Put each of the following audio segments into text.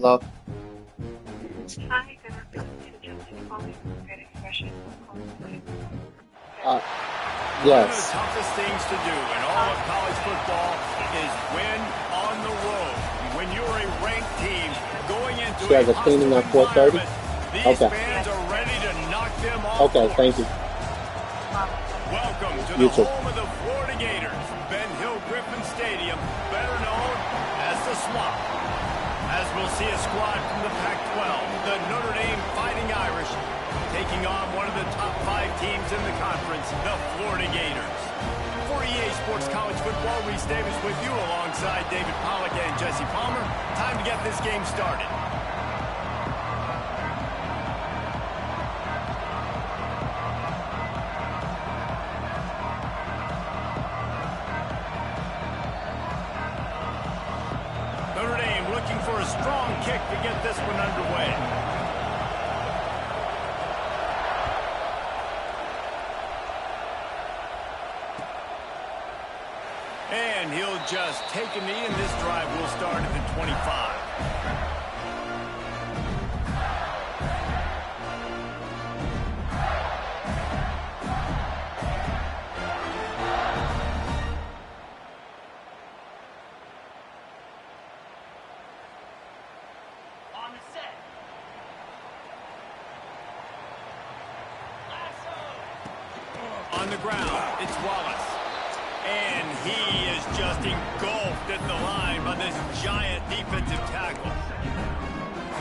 Hello? Hi, good afternoon. Justin calling from Great Expression. Yes. One of the toughest things to do in all of college football is win on the road. When you're a ranked team going into She has a cleaning at 4:30? these Okay. fans are ready to knock them off Okay, course. thank you. Welcome to You the too. home of the Florida Gators, Ben Hill Griffin Stadium, better known as the Swamp. As we'll see a squad from the Pac-12, the Notre Dame Fighting Irish, taking on one of the top 5 teams in the conference, the Florida Gators. For EA Sports College Football, Reese Davis with you alongside David Pollack and Jesse Palmer. Time to get this game started. Notre Dame looking for a strong kick to get this one underway. And he'll just take a knee, and this drive will start at the 25. On the set. On the ground, it's Wallace. And he is just engulfed at the line by this giant defensive tackle.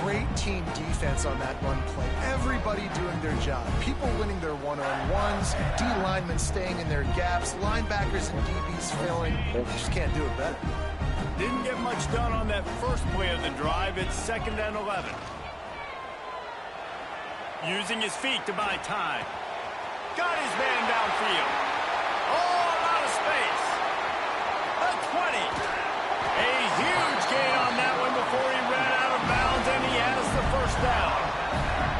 Great team defense on that run play. Everybody doing their job. People winning their one-on-ones, D linemen staying in their gaps, linebackers and DBs filling. You just can't do it better. Didn't get much done on that first play of the drive. It's 2nd and 11. Using his feet to buy time. Got his man downfield. Oh, out of space. The 20. A huge gain on that one before he ran out of bounds, and he has the first down.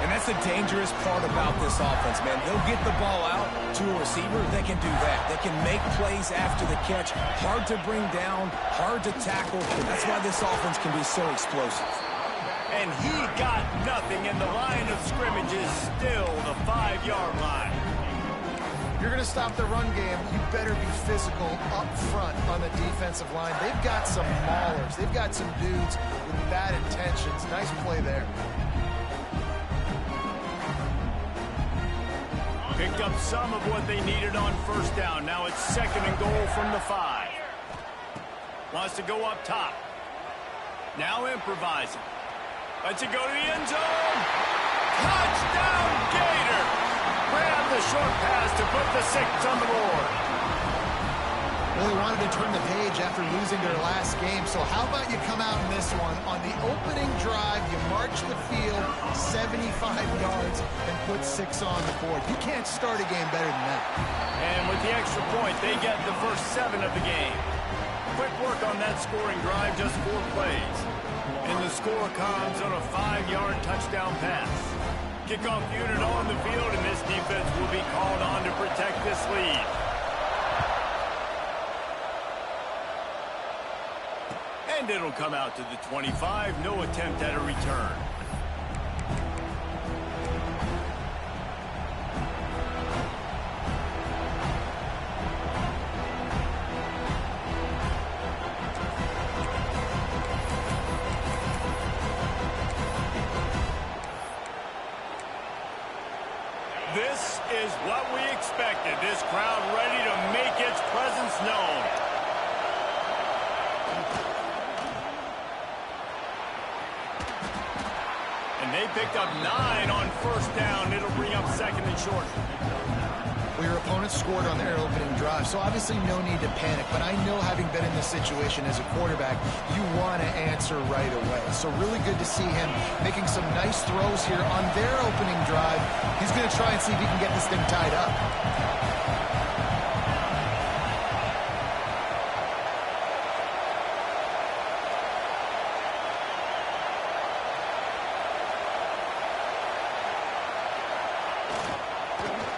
And that's the dangerous part about this offense, man. They'll get the ball out to a receiver. They can do that. They can make plays after the catch. Hard to bring down, hard to tackle. That's why this offense can be so explosive. And he got nothing, and the line of scrimmage is still the 5-yard line. You're going to stop the run game, you better be physical up front on the defensive line. They've got some maulers. They've got some dudes with bad intentions. Nice play there. Picked up some of what they needed on first down. Now it's 2nd and goal from the 5. Wants to go up top. Now improvising. Lets it go to the end zone. Touchdown, Gator! Grab the short pass to put the 6 on the board. Well, they wanted to turn the page after losing their last game, so how about you come out in this one? On the opening drive, you march the field 75 yards and put 6 on the board. You can't start a game better than that. And with the extra point, they get the first 7 of the game. Quick work on that scoring drive, just 4 plays. And the score comes on a 5-yard touchdown pass. Kickoff unit on the field, and this defense will be called on to protect this lead. And it'll come out to the 25. No attempt at a return. This is what we expected. This crowd ready to make its presence known. And they picked up 9 on first down. It'll bring up 2nd and short. Well, your opponent scored on their opening drive, so obviously no need to panic. But I know, having been in this situation as a quarterback, you want to answer right away. So really good to see him making some nice throws here on their opening drive. He's going to try and see if he can get this thing tied up.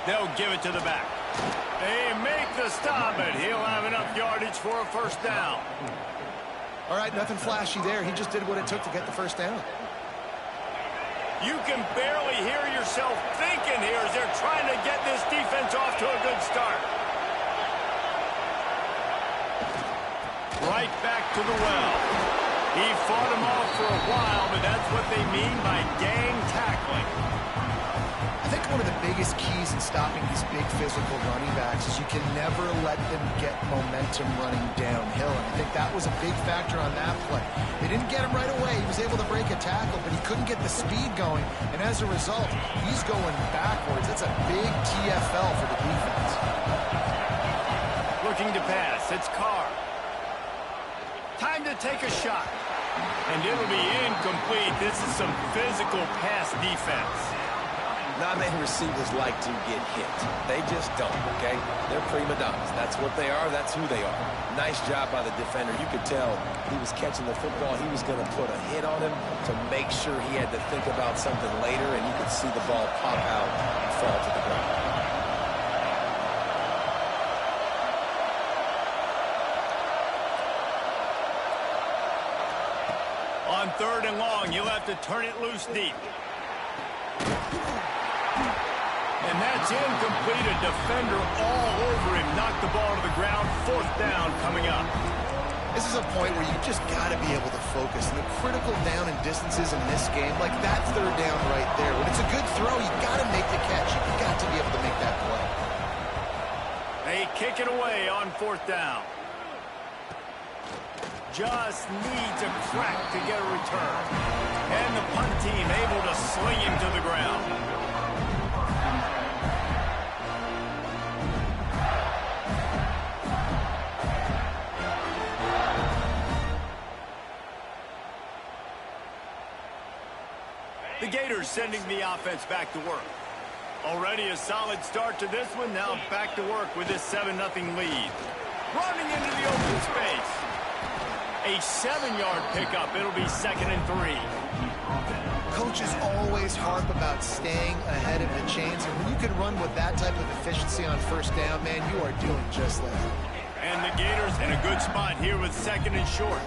They'll give it to the back. They make the stop, but he'll have enough yardage for a first down. All right, nothing flashy there. He just did what it took to get the first down. You can barely hear yourself thinking here as they're trying to get this defense off to a good start. Right back to the well. He fought him off for a while, but that's what they mean by gang tackling. I think one of the biggest keys in stopping these big physical running backs is you can never let them get momentum running downhill. And I think that was a big factor on that play. They didn't get him right away. He was able to break a tackle, but he couldn't get the speed going. And as a result, he's going backwards. That's a big TFL for the defense. Looking to pass. It's Carr. Time to take a shot. And it'll be incomplete. This is some physical pass defense. Not many receivers like to get hit. They just don't, okay? They're prima donnas. That's what they are. That's who they are. Nice job by the defender. You could tell he was catching the football. He was going to put a hit on him to make sure he had to think about something later, and you could see the ball pop out and fall to the ground. On 3rd and long, you'll have to turn it loose deep. And that's incomplete. A defender all over him. Knocked the ball to the ground. 4th down coming up. This is a point where you just got to be able to focus. And the critical down and distances in this game, like that 3rd down right there. When it's a good throw, you got to make the catch. You got to be able to make that play. They kick it away on 4th down. Just needs a crack to get a return. And the punt team able to sling him to the ground. The Gators sending the offense back to work. Already a solid start to this one. Now back to work with this 7-0 lead. Running into the open space. A 7-yard pickup. It'll be 2nd and 3. Coaches always harp about staying ahead of the chains. And when you can run with that type of efficiency on first down, man, you are doing just that. And the Gators in a good spot here with 2nd and short.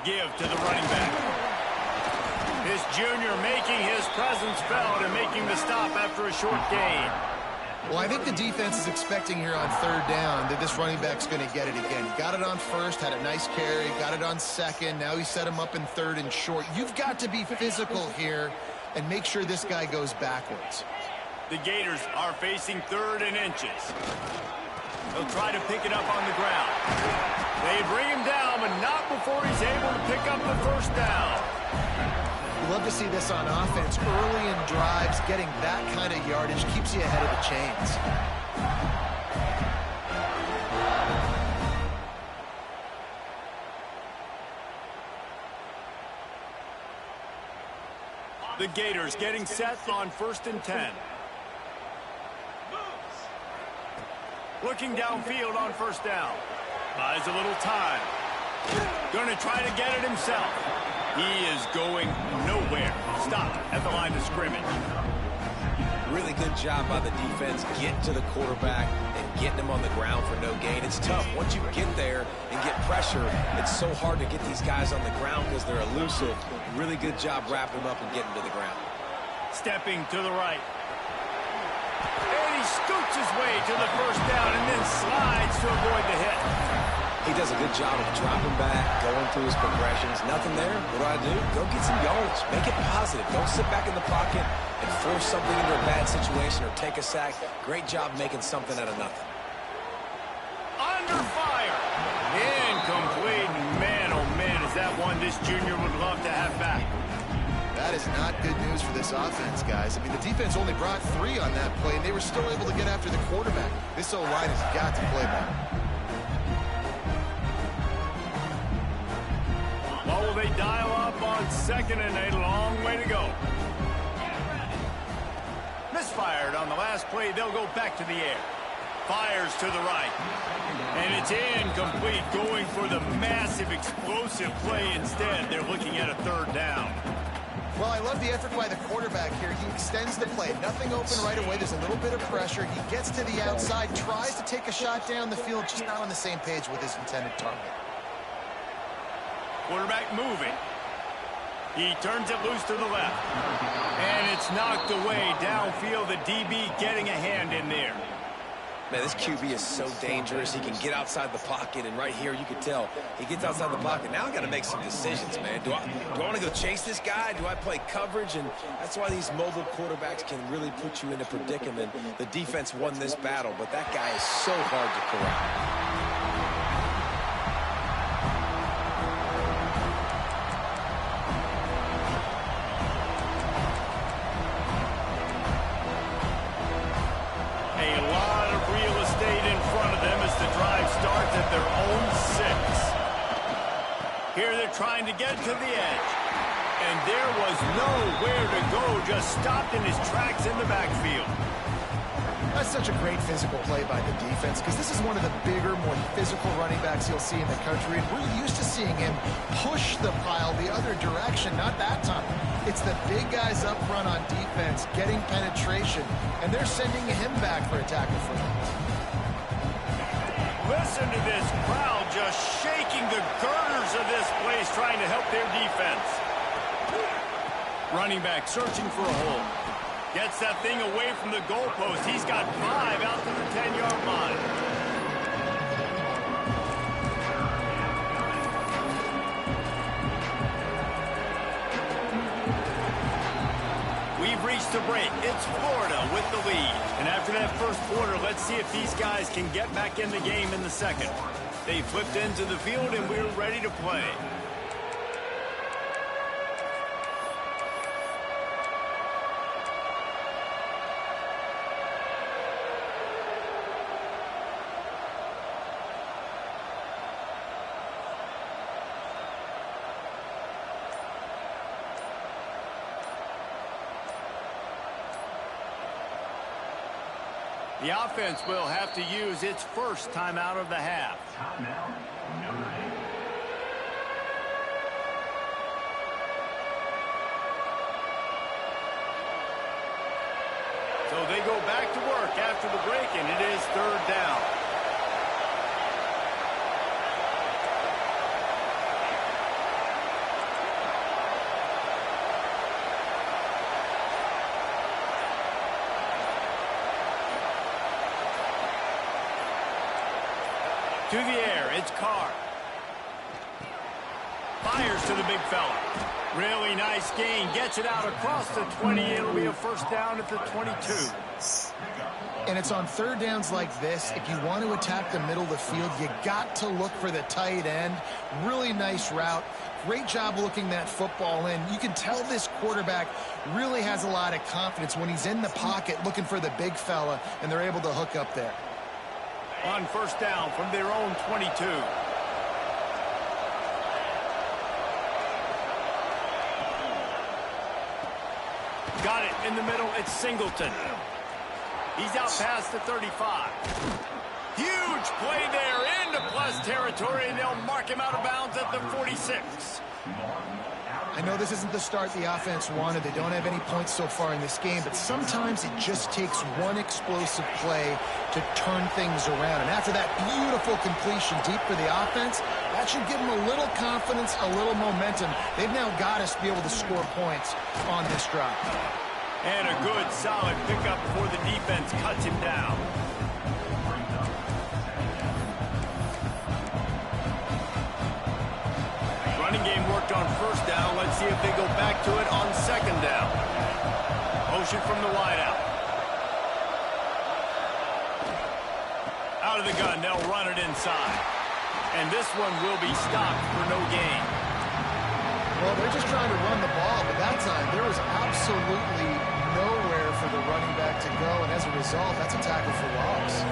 give to the running back. This junior making his presence felt and making the stop after a short gain. Well, I think the defense is expecting here on third down that this running back's going to get it again. He got it on first, had a nice carry, got it on second. Now he set him up in third and short. You've got to be physical here and make sure this guy goes backwards. The Gators are facing 3rd and inches. They'll try to pick it up on the ground. They bring him down, but not before he's able to pick up the first down. You love to see this on offense. Early in drives, getting that kind of yardage keeps you ahead of the chains. The Gators getting set on 1st and 10. Looking downfield on 1st down. Buys a little time. Going to try to get it himself. He is going nowhere. Stop at the line of scrimmage. Really good job by the defense getting to the quarterback and getting him on the ground for no gain. It's tough. Once you get there and get pressure, it's so hard to get these guys on the ground because they're elusive. Really good job wrapping him up and getting to the ground. Stepping to the right. And he scoots his way to the first down and then slides to avoid the hit. He does a good job of dropping back, going through his progressions. Nothing there. What do? Go get some yards. Make it positive. Don't sit back in the pocket and force something into a bad situation or take a sack. Great job making something out of nothing. Under fire. Incomplete. Man, oh man, is that one this junior would love to have back. That is not good news for this offense, guys. I mean, the defense only brought 3 on that play, and they were still able to get after the quarterback. This O-line has got to play better. What will they dial up on 2nd and a long way to go? Misfired on the last play. They'll go back to the air. Fires to the right. And it's incomplete, going for the massive explosive play instead. They're looking at a 3rd down. Well, I love the effort by the quarterback here. He extends the play. Nothing open right away. There's a little bit of pressure. He gets to the outside, tries to take a shot down the field, just not on the same page with his intended target. Quarterback moving. He turns it loose to the left. And it's knocked away downfield. The DB getting a hand in there. Man, this QB is so dangerous. He can get outside the pocket, and right here you can tell he gets outside the pocket. Now I got to make some decisions, man. Do I want to go chase this guy? Do I play coverage? And that's why these mobile quarterbacks can really put you in a predicament. The defense won this battle, but that guy is so hard to corral. At their own 6. Here they're trying to get to the edge. And there was nowhere to go, just stopped in his tracks in the backfield. That's such a great physical play by the defense because this is one of the bigger, more physical running backs you'll see in the country. And we're used to seeing him push the pile the other direction, not that time. It's the big guys up front on defense getting penetration, and they're sending him back for a tackle for him. Listen to this crowd just shaking the girders of this place, trying to help their defense. Running back searching for a hole. Gets that thing away from the goalpost. He's got 5 out to the 10-yard line. We've reached the break. It's Florida with the lead. And after that first quarter, let's see if these guys can get back in the game in the second. They flipped into the field, and we're ready to play. The offense will have to use its first timeout of the half. So they go back to work after the break, and it is 3rd down. To the air, it's Carr. Fires to the big fella. Really nice gain. Gets it out across the 20. It'll be a first down at the 22. And it's on third downs like this. If you want to attack the middle of the field, you got to look for the tight end. Really nice route. Great job looking that football in. You can tell this quarterback really has a lot of confidence when he's in the pocket looking for the big fella, and they're able to hook up there. On first down from their own 22. Got it in the middle. It's Singleton. He's out past the 35. Huge play there into plus territory, and they'll mark him out of bounds at the 46. I know this isn't the start the offense wanted. They don't have any points so far in this game, but sometimes it just takes one explosive play to turn things around. And after that beautiful completion deep for the offense, that should give them a little confidence, a little momentum. They've now got us to be able to score points on this drive. And a good, solid pickup before the defense cuts him down. Running game worked on first down. Let's see if they go back to it on second down. Motion from the wideout. Out of the gun, they'll run it inside. And this one will be stopped for no gain. Well, they're just trying to run the ball, but that time there was absolutely nowhere for the running back to go, and as a result, that's a tackle for loss.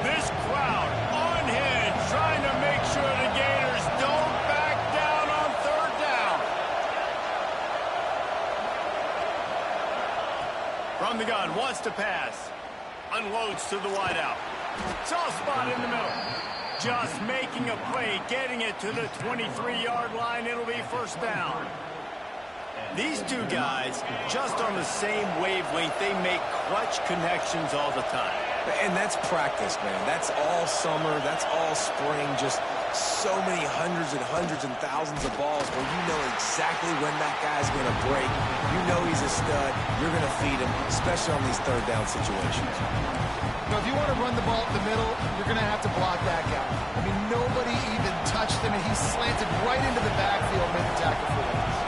This crowd unhinged, trying to make sure the Gators don't back down on third down. From the gun, wants to pass. Unloads to the wideout. Soft spot in the middle. Just making a play, getting it to the 23-yard line. It'll be first down. These two guys, just on the same wavelength, they make clutch connections all the time. And that's practice, man. That's all summer. That's all spring. Just so many hundreds and thousands of balls where you know exactly when that guy's going to break. You know he's a stud. You're going to feed him, especially on these third down situations. Now, if you want to run the ball up the middle, you're going to have to block that guy. I mean, nobody even touched him, and he slanted right into the backfield, made the tackle for loss.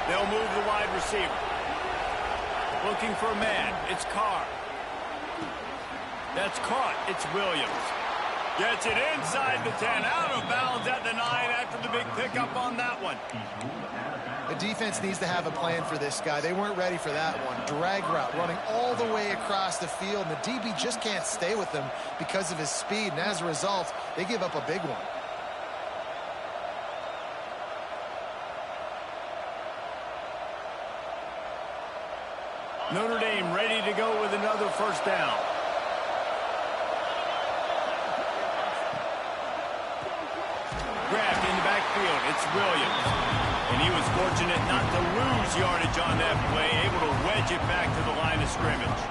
They'll move the wide receiver. Looking for a man. It's Carr. That's caught. It's Williams. Gets it inside the 10. Out of bounds at the 9 after the big pickup on that one. The defense needs to have a plan for this guy. They weren't ready for that one. Drag route, running all the way across the field, and the DB just can't stay with him because of his speed, and as a result, they give up a big one. Notre Dame ready to go with another first down. Grabbed in the backfield. It's Williams. And he was fortunate not to lose yardage on that play, able to wedge it back to the line of scrimmage.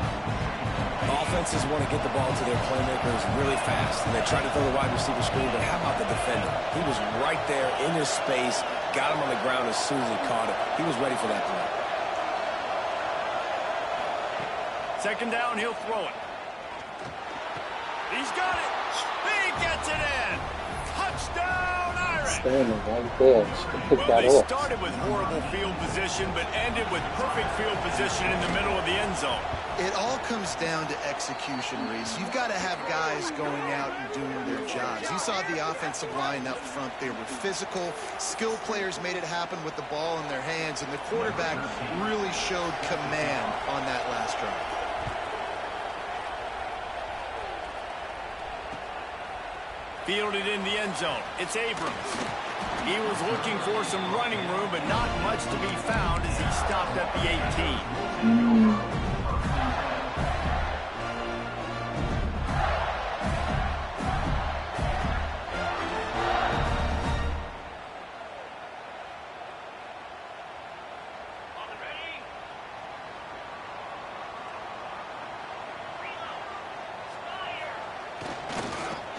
Offenses want to get the ball to their playmakers really fast, and they try to throw the wide receiver screen, but how about the defender? He was right there in his space, got him on the ground as soon as he caught it. He was ready for that play. Second down, he'll throw it. He's got it. He gets it in. Touchdown, Irish. Standing right there. Pick Well, that they off. started with horrible field position, but ended with perfect field position in the middle of the end zone. It all comes down to execution, Reese. You've got to have guys going out and doing their jobs. You saw the offensive line up front. They were physical. Skilled players made it happen with the ball in their hands, and the quarterback really showed command on that last drive. Fielded in the end zone. It's Abrams. He was looking for some running room, but not much to be found as he stopped at the 18.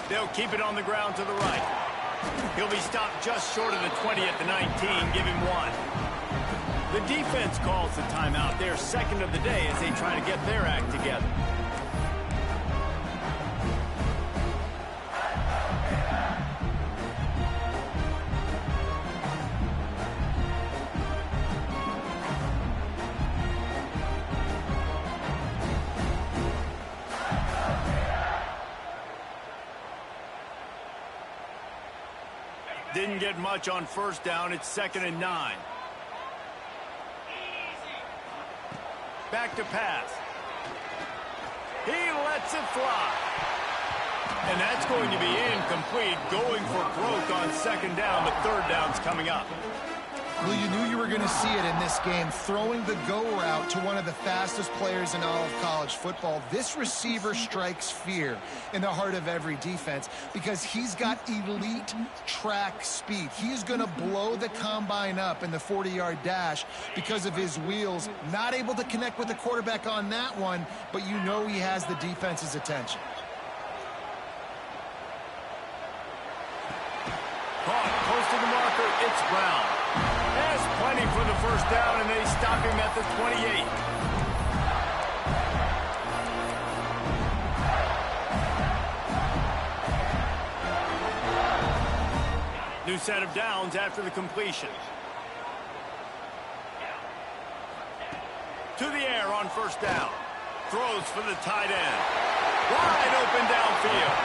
They'll keep it on the ground to the right. He'll be stopped just short of the 20 at the 19. Give him one. The defense calls the timeout. Their second of the day as they try to get their act together. Didn't get much on first down. It's 2nd and 9. Back to pass. He lets it fly. And that's going to be incomplete. Going for broke on 2nd down, but 3rd down's coming up. Well, you knew you were going to see it in this game, throwing the go route to one of the fastest players in all of college football. This receiver strikes fear in the heart of every defense because he's got elite track speed. He's going to blow the combine up in the 40-yard dash because of his wheels. Not able to connect with the quarterback on that one, but you know he has the defense's attention. Caught close to the marker. It's Brown. Has plenty for the 1st down, and they stop him at the 28. New set of downs after the completion. To the air on 1st down. Throws for the tight end. Wide open downfield.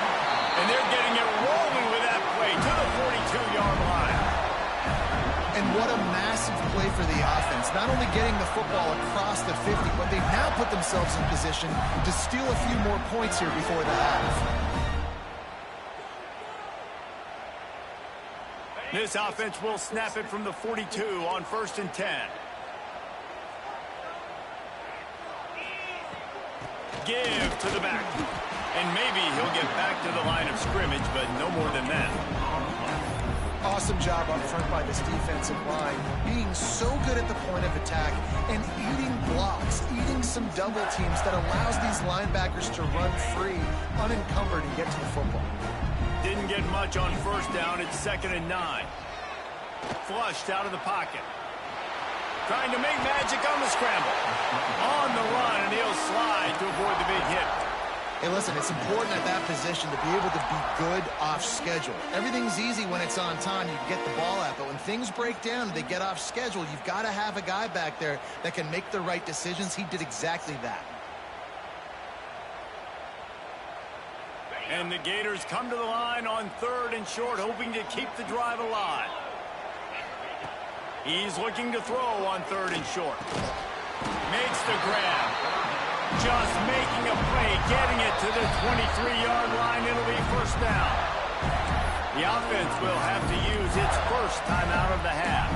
And they're getting it rolling with that play to the 42-yard line. And what a massive play for the offense. Not only getting the football across the 50, but they've now put themselves in position to steal a few more points here before the half. This offense will snap it from the 42 on 1st and 10. Give to the back. And maybe he'll get back to the line of scrimmage, but no more than that. Awesome job up front by this defensive line, being so good at the point of attack and eating blocks, eating some double teams that allows these linebackers to run free, unencumbered, and get to the football. Didn't get much on 1st down. It's 2nd and 9. Flushed out of the pocket. Trying to make magic on the scramble. On the run, and he'll slide to avoid the big hit. Hey, listen, it's important at that position to be able to be good off schedule. Everything's easy when it's on time. You get the ball out, but when things break down and they get off schedule, you've got to have a guy back there that can make the right decisions. He did exactly that. And the Gators come to the line on 3rd and short, hoping to keep the drive alive. He's looking to throw on 3rd and short. Makes the grab. Just making a play, getting it to the 23-yard line. It'll be 1st down. The offense will have to use its 1st time out of the half.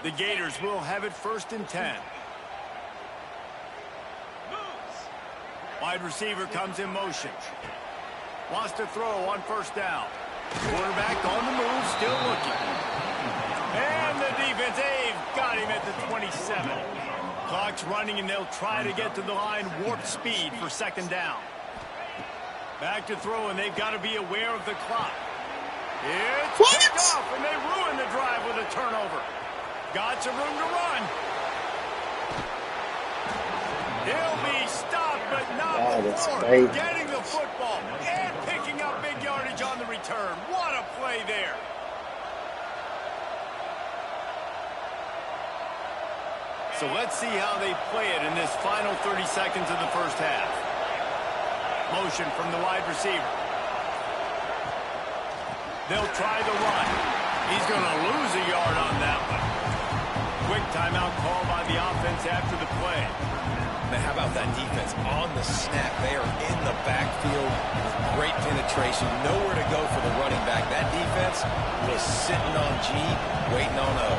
The Gators will have it 1st and 10. Wide receiver comes in motion. Wants to throw on 1st down. Quarterback on the move, still looking. And the defense, they've got him at the 27. Clock's running, and they'll try to get to the line warp speed for 2nd down. Back to throw, and they've got to be aware of the clock. It's picked off, and they ruin the drive with a turnover. Got some room to run. He'll be stopped, but not before getting the football and picking up big yardage on the return. What a play there. So let's see how they play it in this final 30 seconds of the 1st half. Motion from the wide receiver. They'll try the run. He's going to lose a yard on that one. Quick timeout call by the offense after the play. Now, how about that defense on the snap? They are in the backfield with great penetration. Nowhere to go for the running back. That defense was sitting on G, waiting on O.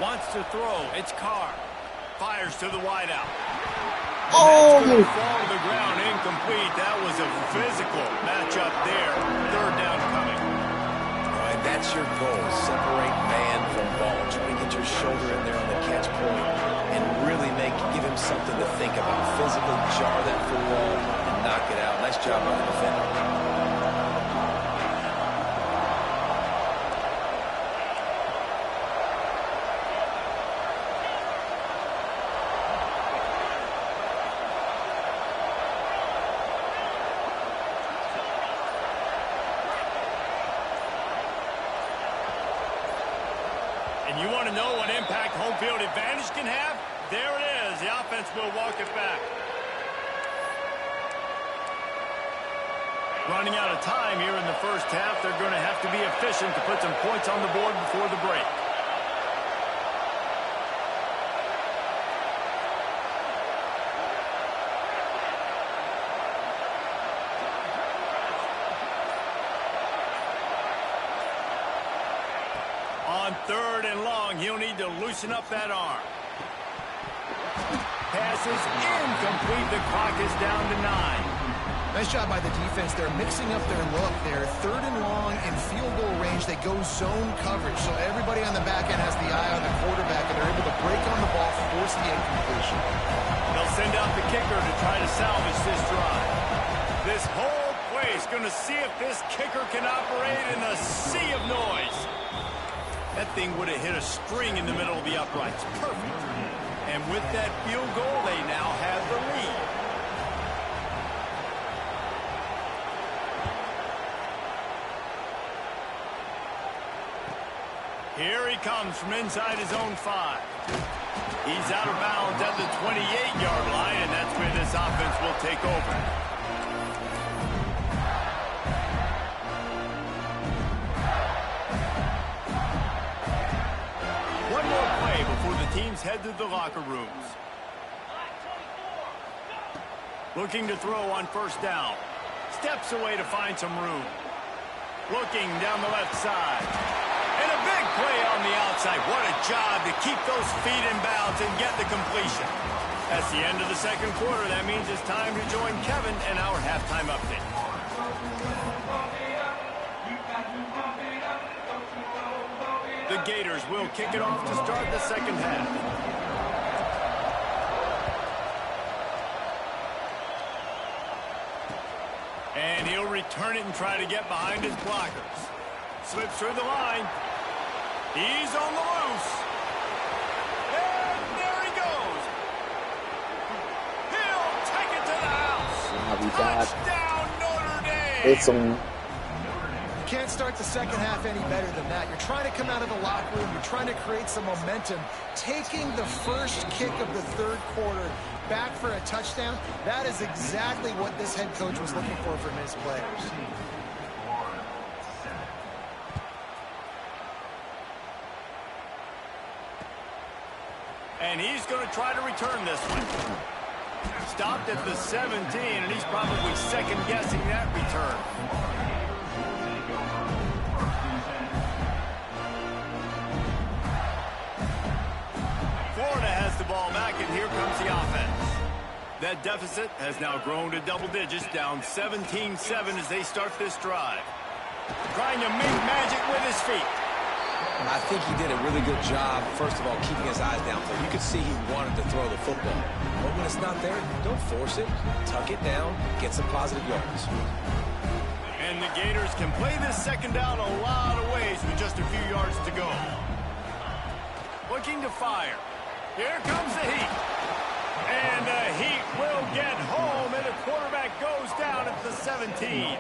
Wants to throw. It's Carr. Fires to the wideout. Oh! That's going to fall to the ground, incomplete. That was a physical matchup there. 3rd down coming. All right, that's your goal. Separate man from ball. Try to get your shoulder in there on the catch point and really give him something to think about. Physically jar that football and knock it out. Nice job by the defender. impact home field advantage can have? There it is. The offense will walk it back. Running out of time here in the first half. They're going to have to be efficient to put some points on the board before the break. On 3rd and long, he'll need to loosen up that arm. Pass is incomplete. The clock is down to 9. Nice job by the defense. They're mixing up their look. They're 3rd and long in field goal range. They go zone coverage, so everybody on the back end has the eye on the quarterback, and they're able to break on the ball, force the incompletion. They'll send out the kicker to try to salvage this drive. This whole play is going to see if this kicker can operate in a sea of noise. That thing would have hit a string in the middle of the uprights. Perfect. And with that field goal, they now have the lead. Here he comes from inside his own 5. He's out of bounds at the 28-yard line, and that's where this offense will take over. One more play before the teams head to the locker rooms. Looking to throw on 1st down. Steps away to find some room. Looking down the left side. And a big play on the outside. What a job to keep those feet in bounds and get the completion. That's the end of the second quarter. That means it's time to join Kevin in our halftime update. The Gators will kick it off to start the second half. And he'll return it and try to get behind his blockers. Slips through the line. He's on the loose. And there he goes. He'll take it to the house. Touchdown, Notre Dame. You can't start the second half any better than that. You're trying to come out of the locker room. You're trying to create some momentum. Taking the first kick of the 3rd quarter back for a touchdown, that is exactly what this head coach was looking for from his players. And he's going to try to return this one. Stopped at the 17, and he's probably second-guessing that return. Florida has the ball back, and here comes the offense. That deficit has now grown to double digits, down 17-7 as they start this drive. Trying to make magic with his feet. I think he did a really good job, first of all, keeping his eyes downfield. You could see he wanted to throw the football. But when it's not there, don't force it. Tuck it down, get some positive yards. And the Gators can play this second down a lot of ways with just a few yards to go. Looking to fire. Here comes the heat. And the heat will get home, and the quarterback goes down at the 17.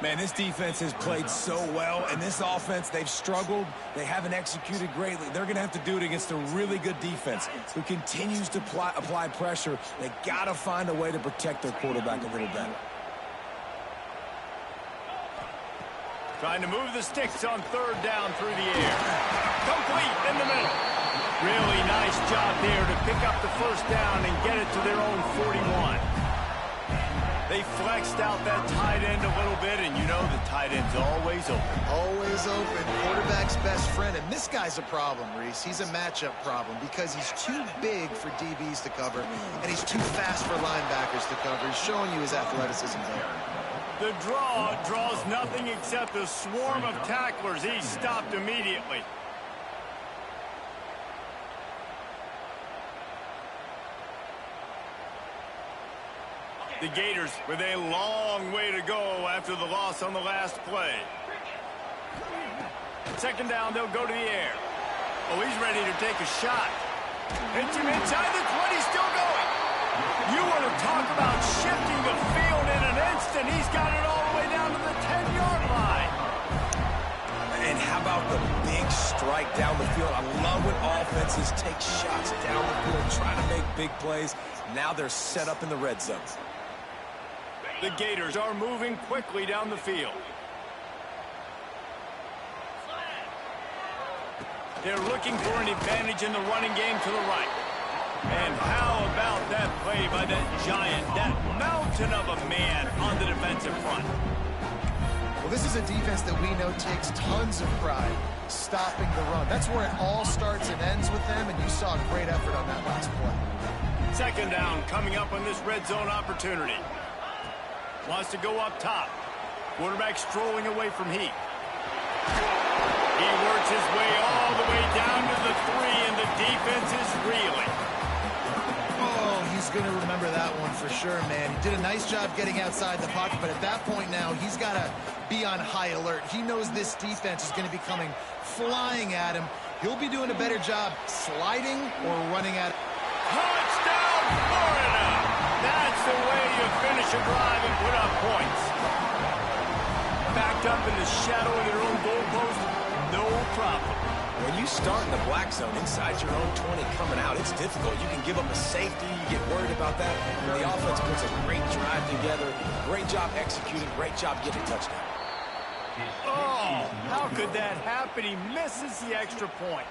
Man, this defense has played so well, and this offense, they've struggled. They haven't executed greatly. They're going to have to do it against a really good defense who continues to apply pressure. They got to find a way to protect their quarterback a little better. Trying to move the sticks on 3rd down through the air. Complete in the middle. Really nice job there to pick up the 1st down and get it to their own 41. They flexed out that tight end a little bit, and you know the tight end's always open. Always open. Quarterback's best friend. And this guy's a problem, Reese. He's a matchup problem because he's too big for DBs to cover, and he's too fast for linebackers to cover. He's showing you his athleticism there. The draw draws nothing except a swarm of tacklers. He's stopped immediately. The Gators with a long way to go after the loss on the last play. Second down, they'll go to the air. Oh, he's ready to take a shot. Hits him inside the 20, still going. You want to talk about shifting the field in an instant. He's got it all the way down to the 10-yard line. And how about about the big strike down the field? I love when offenses take shots down the field, trying to make big plays. Now they're set up in the red zone. The Gators are moving quickly down the field. They're looking for an advantage in the running game to the right. And how about that play by that giant, that mountain of a man on the defensive front? Well, this is a defense that we know takes tons of pride stopping the run. That's where it all starts and ends with them, and you saw a great effort on that last play. Second down coming up on this red zone opportunity. Wants to go up top. Quarterback strolling away from Heat. He works his way all the way down to the 3, and the defense is reeling. Oh, he's going to remember that one for sure, man. He did a nice job getting outside the pocket, but at that point now, he's got to be on high alert. He knows this defense is going to be coming flying at him. He'll be doing a better job sliding or running at it. Touchdown, Florida! That's the way you finish a drive and put up points. Backed up in the shadow of their own goalpost, no problem. When you start in the black zone inside your own 20 coming out, it's difficult. You can give up a safety. You get worried about that. When the offense puts a great drive together, great job executing, great job getting a touchdown. Oh, how could that happen? He misses the extra point.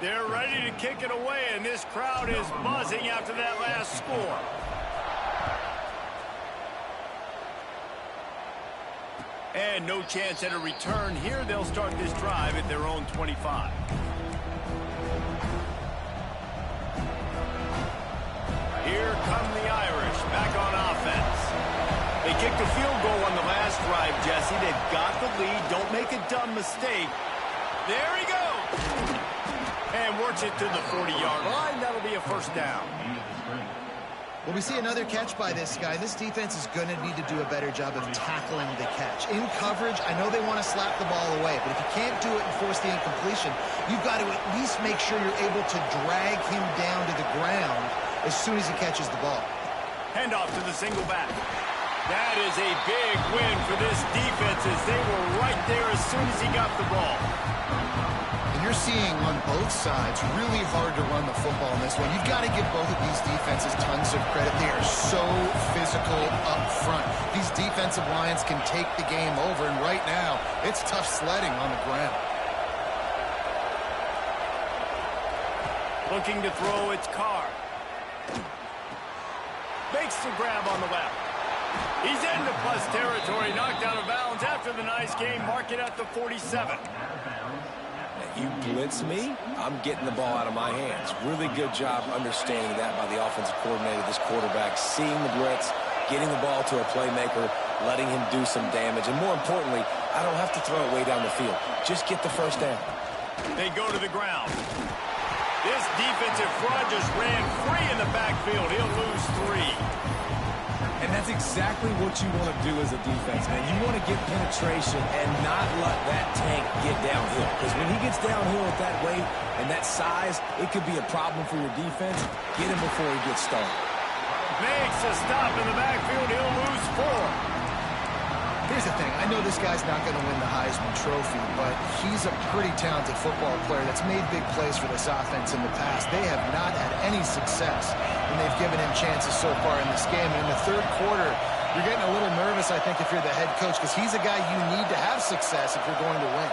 They're ready to kick it away, and this crowd is buzzing after that last score. And no chance at a return here. They'll start this drive at their own 25. Here come the Irish back on offense. They kicked a field goal on the last drive, Jesse. They've got the lead. Don't make a dumb mistake. There he goes. And works it to the 40-yard line. That'll be a first down. Well, we see another catch by this guy. This defense is going to need to do a better job of tackling the catch. In coverage, I know they want to slap the ball away, but if you can't do it and force the incompletion, you've got to at least make sure you're able to drag him down to the ground as soon as he catches the ball. Handoff to the single back. That is a big win for this defense as they were right there as soon as he got the ball. You're seeing on both sides really hard to run the football in this one. You've got to give both of these defenses tons of credit. They are so physical up front. These defensive lines can take the game over, and right now, it's tough sledding on the ground. Looking to throw, it's Carr. Makes the grab on the left. He's into plus territory, knocked out of bounds after the nice game. Mark it at the 47. You blitz me, I'm getting the ball out of my hands. Really good job understanding that by the offensive coordinator, this quarterback, seeing the blitz, getting the ball to a playmaker, letting him do some damage. And more importantly, I don't have to throw it way down the field. Just get the first down. They go to the ground. This defensive front just ran free in the backfield. He'll lose 3. And that's exactly what you want to do as a defense, man. You want to get penetration and not let that tank get downhill. Because when he gets downhill at that weight and that size, it could be a problem for your defense. Get him before he gets started. Makes a stop in the backfield. He'll lose 4. Here's the thing. I know this guy's not going to win the Heisman Trophy, but he's a pretty talented football player that's made big plays for this offense in the past. They have not had any success when they've given him chances so far in this game. And in the third quarter, you're getting a little nervous, I think, if you're the head coach, because he's a guy you need to have success if you're going to win.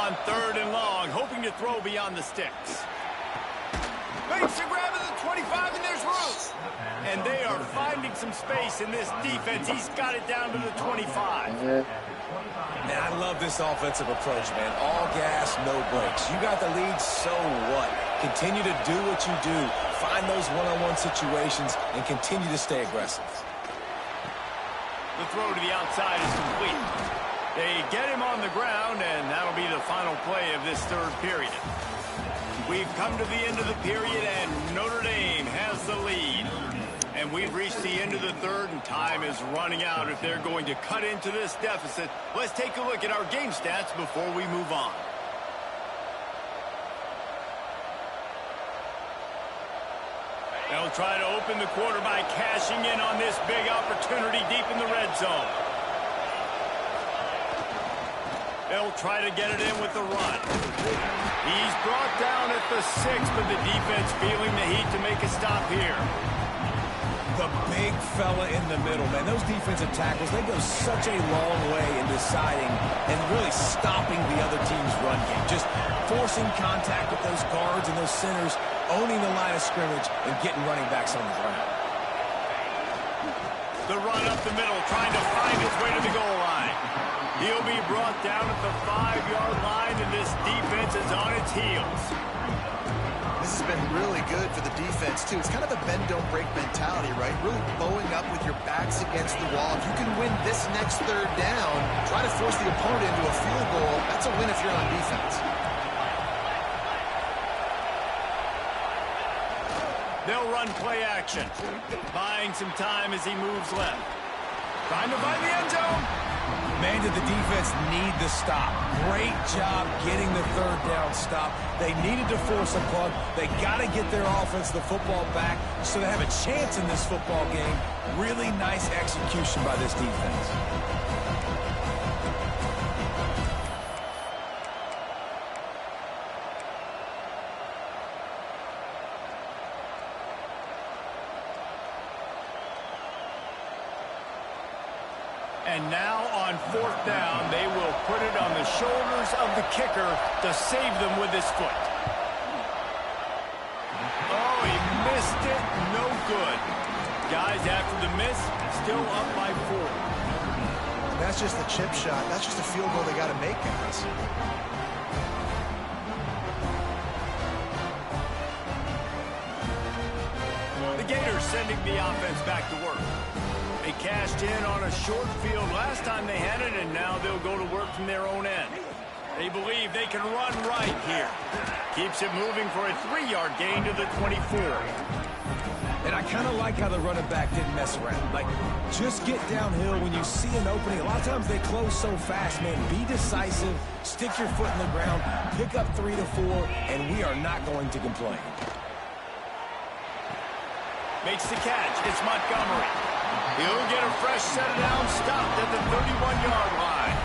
On 3rd and long, hoping to throw beyond the sticks. Makes a grab at the 25, and there's room. And they are finding some space in this defense. He's got it down to the 25. Man, I love this offensive approach, man. All gas, no brakes. You got the lead, so what? Continue to do what you do. Find those one-on-one situations and continue to stay aggressive. The throw to the outside is complete. They get him on the ground, and that'll be the final play of this third period. We've come to the end of the period, and Notre Dame has the lead. And we've reached the end of the third, and time is running out if they're going to cut into this deficit. Let's take a look at our game stats before we move on. They'll try to open the quarter by cashing in on this big opportunity deep in the red zone. They'll try to get it in with the run. He's brought down at the 6, but the defense feeling the heat to make a stop here. The big fella in the middle, man. Those defensive tackles, they go such a long way in deciding and really stopping the other team's run game. Just forcing contact with those guards and those centers, owning the line of scrimmage, and getting running backs on the ground. The run up the middle, trying to find his way to the goal line. He'll be brought down at the 5-yard line, and this defense is on its heels. This has been really good for the defense, too. It's kind of a bend-don't-break mentality, right? Really bowing up with your backs against the wall. If you can win this next third down, try to force the opponent into a field goal. That's a win if you're on defense. They'll run play action, buying some time as he moves left. Trying to find the end zone. Man, did the defense need the stop. Great job getting the third down stop. They needed to force a punt. They got to get their offense the football back so they have a chance in this football game. Really nice execution by this defense. And now on 4th down, they will put it on the shoulders of the kicker to save them with his foot. Oh, he missed it. No good. Guys, after the miss, still up by 4. That's just the chip shot. That's just a field goal they got to make, guys. The Gators sending the offense back to work. They cashed in on a short field last time they had it, and now they'll go to work from their own end. They believe they can run right here. Keeps it moving for a 3-yard gain to the 24. And I kind of like how the running back didn't mess around. Like, just get downhill when you see an opening. A lot of times they close so fast, man. Be decisive, stick your foot in the ground, pick up 3 to 4, and we are not going to complain. Makes the catch. It's Montgomery. He'll get a fresh set of down, stopped at the 31-yard line.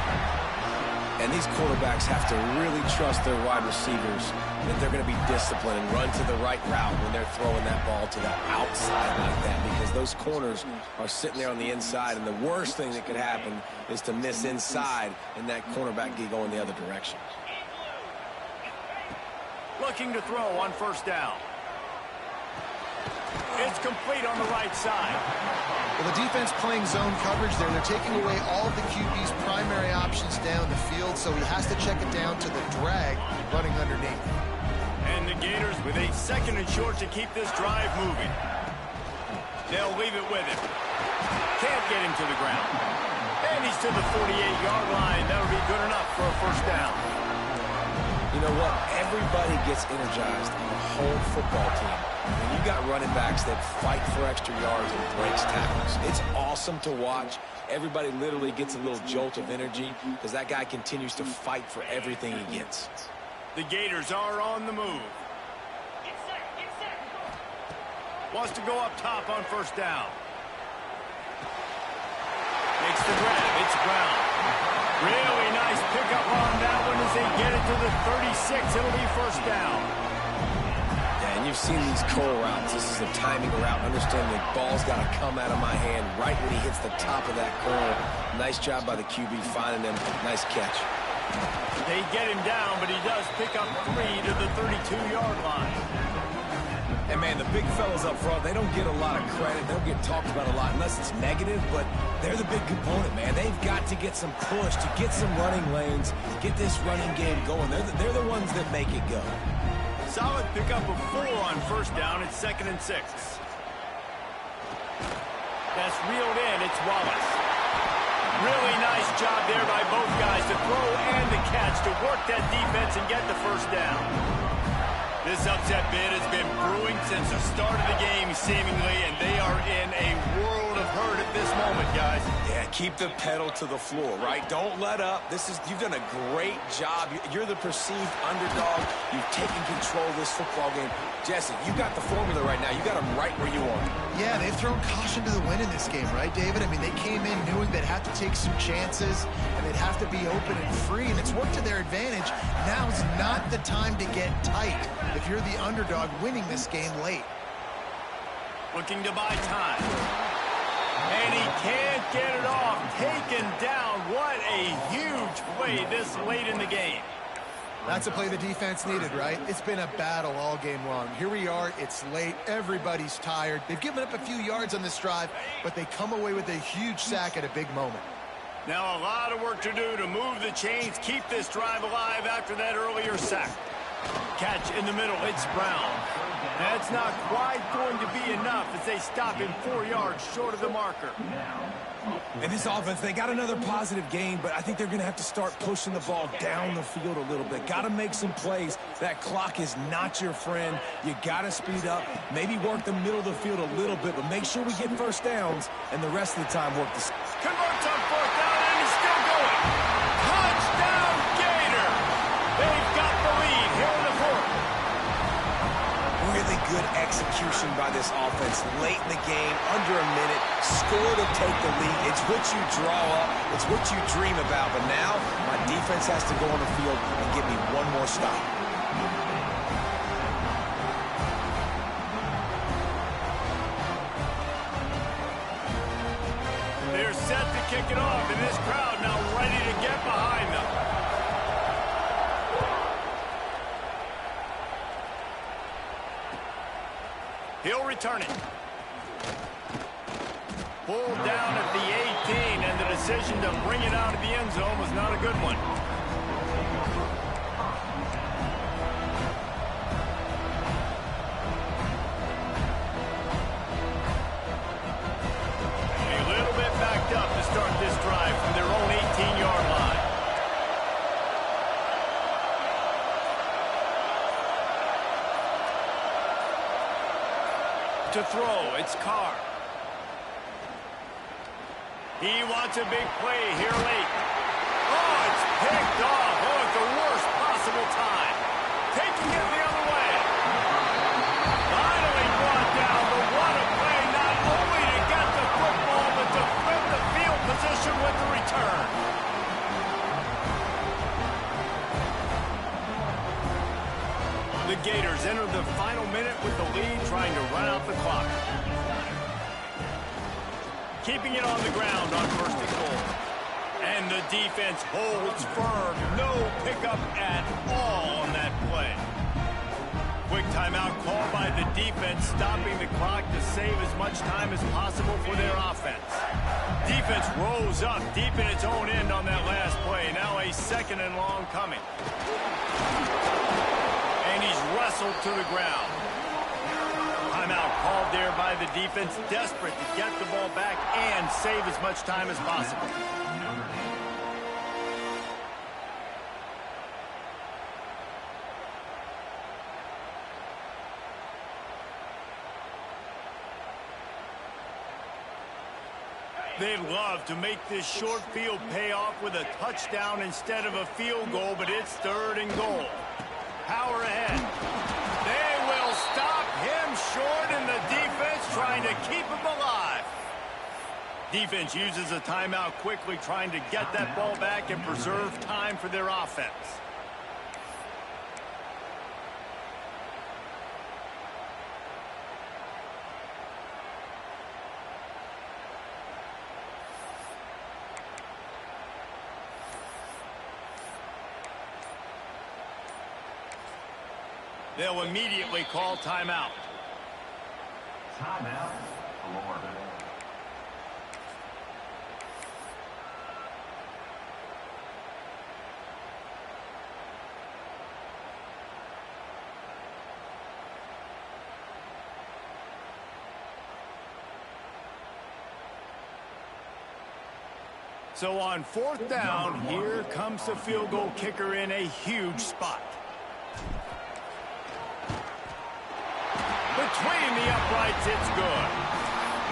And these quarterbacks have to really trust their wide receivers that they're going to be disciplined and run to the right route when they're throwing that ball to the outside like that, because those corners are sitting there on the inside, and the worst thing that could happen is to miss inside and that cornerback get going the other direction. Looking to throw on 1st down. It's complete on the right side. Well, the defense playing zone coverage there. They're taking away all of the QB's primary options down the field, so he has to check it down to the drag running underneath. And the Gators with a 2nd and short to keep this drive moving. They'll leave it with him. Can't get him to the ground. And he's to the 48-yard line. That'll be good enough for a 1st down. You know what? Everybody gets energized on the whole football team when you got running backs that fight for extra yards and breaks tackles. It's awesome to watch. Everybody literally gets a little jolt of energy because that guy continues to fight for everything he gets. The Gators are on the move. Wants to go up top on 1st down. Makes the grab. It's Brown. Really nice pickup on that one as they get it to the 36. It'll be 1st down. Yeah, and you've seen these curl routes. This is a timing route. Understand the ball's got to come out of my hand right when he hits the top of that curl. Nice job by the QB finding him. Nice catch. They get him down, but he does pick up 3 to the 32-yard line. And, man, the big fellas up front, they don't get a lot of credit. They don't get talked about a lot unless it's negative, but they're the big component, man. They've got to get some push, to get some running lanes, get this running game going. They're the ones that make it go. Solid pickup of 4 on 1st down. It's 2nd and 6. That's reeled in. It's Wallace. Really nice job there by both guys to throw and the catch to work that defense and get the 1st down. This upset bid has been brewing since the start of the game, seemingly, and they are in a world of hurt at this moment, guys. Yeah, keep the pedal to the floor, right? Don't let up. You've done a great job. You're the perceived underdog. You've taken control of this football game. Jesse, you got the formula right now. You got them right where you want them. Yeah, they've thrown caution to the wind in this game, right, David? I mean, they came in knowing they'd have to take some chances and they'd have to be open and free, and it's worked to their advantage. Now's not the time to get tight if you're the underdog winning this game late. Looking to buy time. And he can't get it off. Taken down. What a huge play this late in the game. That's a play the defense needed, right? It's been a battle all game long. Here we are. It's late. Everybody's tired. They've given up a few yards on this drive, but they come away with a huge sack at a big moment. Now a lot of work to do to move the chains, keep this drive alive after that earlier sack. Catch in the middle. It's Brown. That's not quite going to be enough as they stop him 4 yards short of the marker. In this offense, they got another positive gain, but I think they're going to have to start pushing the ball down the field a little bit. Got to make some plays. That clock is not your friend. You got to speed up, maybe work the middle of the field a little bit, but make sure we get first downs, and the rest of the time work the... Converts on 4th down, and he's still going. Touchdown, Gator! They've got the lead here in the 4th. Really good execution by this offense late in the game, under a minute, score to take the lead. It's what you draw up, it's what you dream about, but now my defense has to go on the field and give me one more stop. They're set to kick it off, and this crowd now ready to get behind them. He'll return it. Pulled down at the 18, and the decision to bring it out of the end zone was not a good one. A little bit backed up to start this drive from their own 18-yard line. To throw, it's Carr. He wants a big play here late. Oh, it's picked off. Oh, at the worst possible time. Taking it the other way. Finally brought down, but what a play, not only to get the football, but to flip the field position with the return. The Gators enter the final minute with the lead, trying to run out the clock. Keeping it on the ground on 1st and goal. And the defense holds firm. No pickup at all on that play. Quick timeout called by the defense, stopping the clock to save as much time as possible for their offense. Defense rose up deep in its own end on that last play. Now a 2nd and long coming. And he's wrestled to the ground. Timeout called there by the defense, desperate to get the ball back and save as much time as possible. They'd love to make this short field pay off with a touchdown instead of a field goal, but it's 3rd and goal. Power ahead. They will stop him short, and the defense trying to keep him alive. Defense uses a timeout quickly, trying to get that ball back and preserve time for their offense. They'll immediately call timeout. Timeout, Florida. So on 4th down, here comes the field goal kicker in a huge spot. Between the uprights, it's good.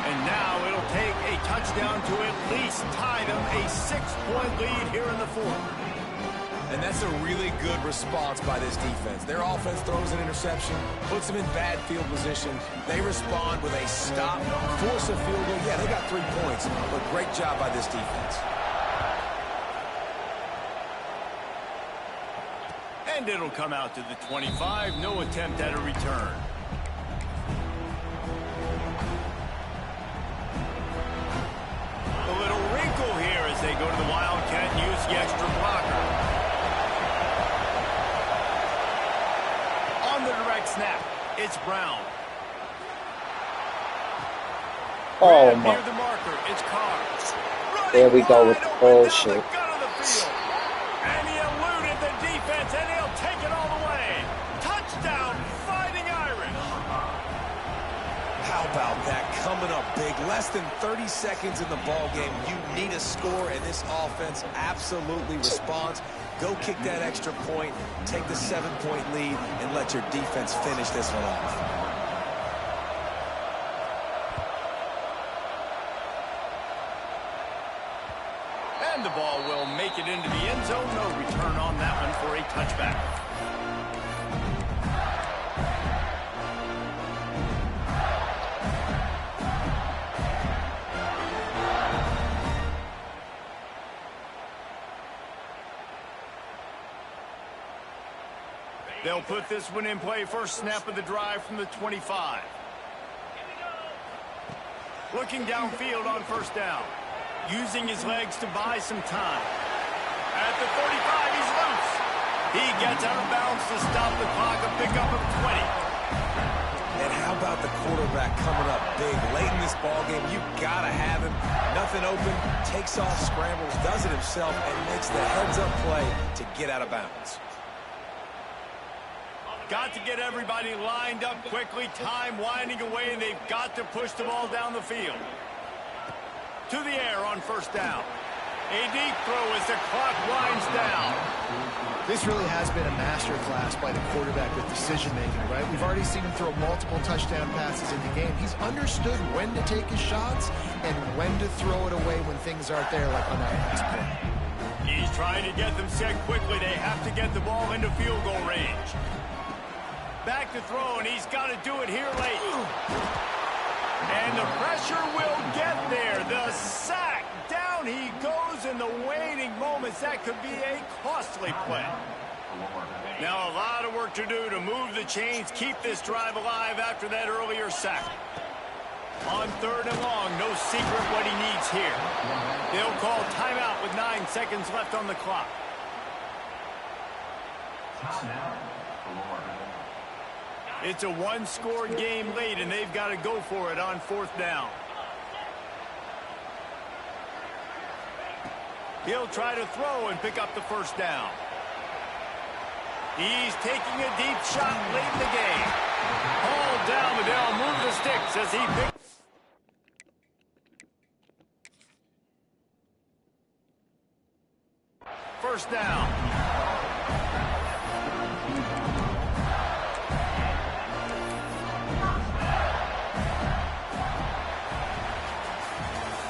And now it'll take a touchdown to at least tie them a 6-point lead here in the fourth. And that's a really good response by this defense. Their offense throws an interception, puts them in bad field position. They respond with a stop, force a field goal. Yeah, they got 3 points, but great job by this defense. And it'll come out to the 25. No attempt at a return. A little wrinkle here as they go to the Wildcat and use the extra blocker. On the direct snap, it's Brown. Oh Right my. near the marker, it's Carr. There we go with the Running wide bullshit. open down the gut of the field. And he eluded the defense, and he'll take it all the way. Touchdown, Fighting Irish. How about that? Coming up big. Less than 30 seconds in the ball game. You need a score, and this offense absolutely responds. Go kick that extra point, take the 7-point lead, and let your defense finish this one off. And the ball will make it into the end zone. No return on that one for a touchback. They'll put this one in play. First snap of the drive from the 25. Looking downfield on first down. Using his legs to buy some time. At the 35, he's loose. He gets out of bounds to stop the clock, a pickup of 20. And how about the quarterback coming up big? Late in this ball game, you got to have him. Nothing open, takes off, scrambles, does it himself, and makes the heads-up play to get out of bounds. Got to get everybody lined up quickly. Time winding away, and they've got to push the ball down the field. To the air on first down. A deep throw as the clock winds down. This really has been a masterclass by the quarterback with decision-making, right? We've already seen him throw multiple touchdown passes in the game. He's understood when to take his shots and when to throw it away when things aren't there, like on that last play. He's trying to get them set quickly. They have to get the ball into field goal range. Back to throw, and he's got to do it here late. And the pressure will get there. The sack. Down he goes in the waiting moments. That could be a costly play. Now a lot of work to do to move the chains, keep this drive alive after that earlier sack. On third and long, no secret what he needs here. They'll call timeout with 9 seconds left on the clock. It's a one-score game late, and they've got to go for it on fourth down. He'll try to throw and pick up the first down. He's taking a deep shot late in the game. Hauled down, but they'll move the sticks as he picks. First down.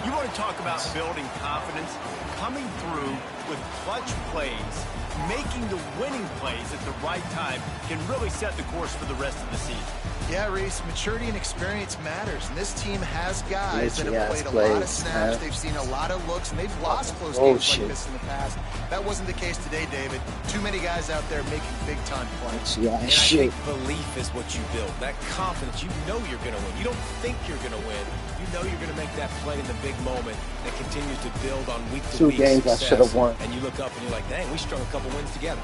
You want to talk about building confidence? Coming through with clutch plays, making the winning plays at the right time can really set the course for the rest of the season. Yeah, Reese, maturity and experience matters, and this team has guys that have played a lot of snaps. They've seen a lot of looks, and they've lost close games like this in the past. That wasn't the case today, David. Too many guys out there making big-time plays. Yeah, and I think belief is what you build. That confidence, you know you're going to win. You don't think you're going to win. You know you're going to make that play in the big moment that continues to build on week-to-week success. 2 games I should have won. And you look up and you're like, dang, we strung a couple wins together.